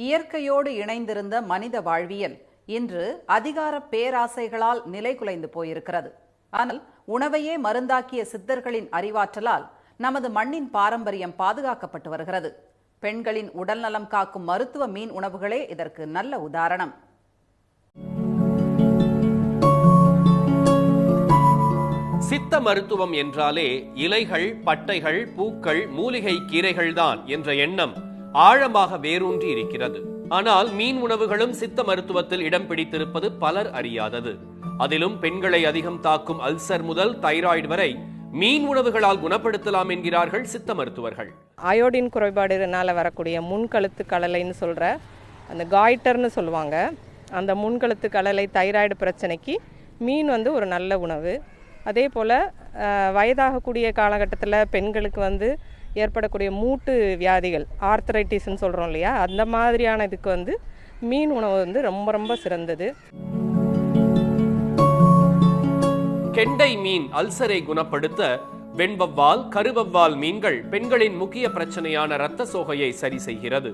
இயற்கையோடு இணைந்திருந்த மனித வாழ்வியல் இன்று அதிகார பேராசைகளால் நிலைகுலைந்து போயிருக்கிறது. ஆனால் உணவையே மருந்தாக்கிய சித்தர்களின் அறிவாற்றலால் நமது மண்ணின் பாரம்பரியம் பாதுகாக்கப்பட்டு வருகிறது. பெண்களின் உடல்நலம் காக்கும் மருத்துவ மீன் உணவுகளே இதற்கு நல்ல உதாரணம். சித்த மருத்துவம் என்றாலே இலைகள், பட்டைகள், பூக்கள், மூலிகை கீரைகள்தான் என்ற எண்ணம் ஆழமாக வேரூன்றி இருக்கிறது. ஆனால் மீன் உணவுகளும் சித்த மருத்துவத்தில் இடம் பிடித்திருப்பது பலர் அறியாதது. அதிலும் பெண்களை அதிகம் தாக்கும் அல்சர் முதல் தைராய்டு வரை மீன் உணவுகளால் குணப்படுத்தலாம் என்கிறார்கள் சித்த மருத்துவர்கள். அயோடின் குறைபாடுனால வரக்கூடிய முன்கழுத்து கடலைன்னு சொல்ற அந்த காய்டர்னு சொல்லுவாங்க. அந்த முன்கழுத்து கடலை தைராய்டு பிரச்சனைக்கு மீன் ஒரு நல்ல உணவு. அதே போல் வயதாகக்கூடிய காலகட்டத்தில் பெண்களுக்கு ஏற்படக்கூடிய மூட்டு வியாதிகள், ஆர்த்தரைட்டிஸ்ன்னு சொல்கிறோம் இல்லையா, அந்த மாதிரியான இதுக்கு மீன் உணவு ரொம்ப ரொம்ப சிறந்தது. கெண்டை மீன் அல்சரை குணப்படுத்த வெண்வவ்வால், கருவவ்வால் மீன்கள் பெண்களின் முக்கிய பிரச்சனையான இரத்த சோகையை சரி செய்கிறது.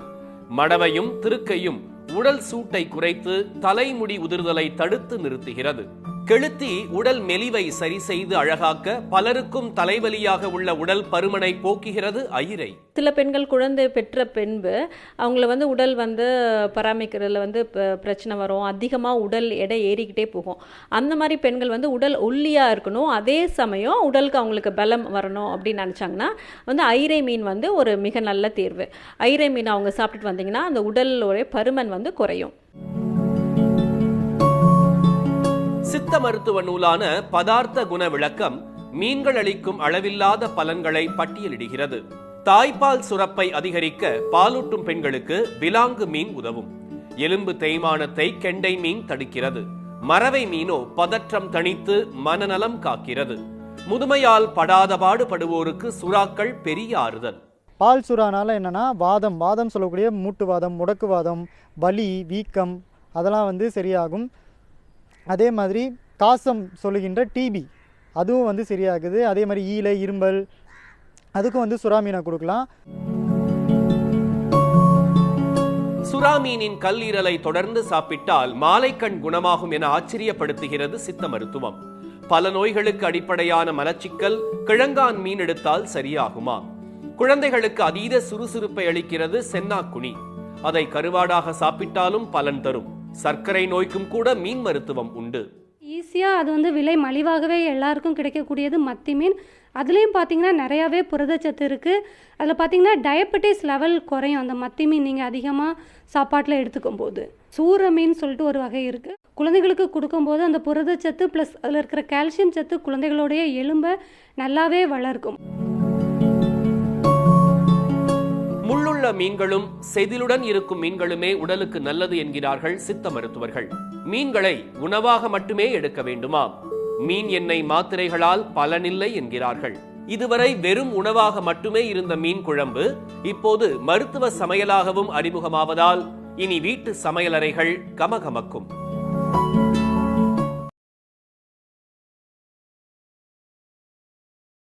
மடவையும் திருக்கையும் உடல் சூட்டை குறைத்து தலைமுடி உதிர்தலை தடுத்து நிறுத்துகிறது. கெளுத்தி உடல் மெலிவை சரி செய்து அழகாக்க பலருக்கும் தலைவலியாக உள்ள உடல் பருமனை போக்குகிறது ஐரை. சில பெண்கள் குழந்தை பெற்ற பின்பு அவங்கள உடல் பராமரிக்கிறதுல பிரச்சனை வரும். அதிகமாக உடல் எடை ஏறிக்கிட்டே போகும். அந்த மாதிரி பெண்கள் உடல் ஒல்லியாக இருக்கணும், அதே சமயம் உடலுக்கு அவங்களுக்கு பலம் வரணும் அப்படின்னு நினச்சாங்கன்னா ஐரை மீன் ஒரு மிக நல்ல தேர்வு. ஐரை மீன் அவங்க சாப்பிட்டுட்டு வந்தீங்கன்னா அந்த உடலோட பருமன் குறையும். சித்த மருத்துவ நூலான பதார்த்த குண விளக்கம் மீன்கள் அளிக்கும் அளவில்லாத பலன்களை பட்டியலிடுகிறது. தாய்ப்பால் சுரப்பை அதிகரிக்க பாலூட்டும் பெண்களுக்கு விலாங்கு மீன் உதவும். எலும்பு தேய்மானத்தை கெண்டை மீன் தடுக்கிறது. மரவை மீனோ பதற்றம் தணித்து மனநலம் காக்கிறது. முதுமையால் படாத பாடுபடுவோருக்கு சுறாக்கள் பெரிய ஆறுதல். பால் சுறானால என்னன்னா வாதம் சொல்லக்கூடிய மூட்டுவாதம், முடக்குவாதம், வலி, வீக்கம் அதெல்லாம் சரியாகும். அதே மாதிரி காசம் சொல்லுகின்ற டிபி அதுவும் சரியாகுது. அதே மாதிரி ஈலை, இரும்பல் அதுக்கும் சுறா மீனை கொடுக்கலாம். சுறா மீனின் கல்லீரலை தொடர்ந்து சாப்பிட்டால் மாலைக்கண் குணமாகும் என ஆச்சரியப்படுத்துகிறது சித்த மருத்துவம். பல நோய்களுக்கு அடிப்படையான மலச்சிக்கல் கிழங்கான் மீன் எடுத்தால் சரியாகுமா? குழந்தைகளுக்கு அதீத சுறுசுறுப்பை அளிக்கிறது சென்னாக்குனி. அதை கருவாடாக சாப்பிட்டாலும் பலன் தரும். சர்க்கரை நோய்க்கும் கூட மீன் மருத்துவம் உண்டு. ஈஸியாக அது விலை மலிவாகவே எல்லாருக்கும் கிடைக்கக்கூடியது மத்தி மீன். அதுலேயும் பார்த்தீங்கன்னா நிறையாவே புரதச்சத்து இருக்குது. அதில் பார்த்தீங்கன்னா டயபெட்டிஸ் லெவல் குறையும் அந்த மத்தி மீன் நீங்கள் அதிகமாக சாப்பாட்டில் எடுத்துக்கும் போது. சூர மீன் சொல்லிட்டு ஒரு வகை இருக்குது. குழந்தைகளுக்கு கொடுக்கும்போது அந்த புரதச்சத்து ப்ளஸ் அதில் இருக்கிற கால்சியம் சத்து குழந்தைகளுடைய எலும்பை நல்லாவே வளர்க்கும். முள்ளுள்ள மீன்களும் செதிலுடன் இருக்கும் மீன்களுமே உடலுக்கு நல்லது என்கிறார்கள் சித்த மருத்துவர்கள். மீன்களை உணவாக மட்டுமே எடுக்க வேண்டுமா? மீன் எண்ணெய் மாத்திரைகளால் பலனில்லை என்கிறார்கள். இதுவரை வெறும் உணவாக மட்டுமே இருந்த மீன் குழம்பு இப்போது மருத்துவ சமையலாகவும் அறிமுகமாவதால் இனி வீட்டு சமையலறைகள் கமகமக்கும்.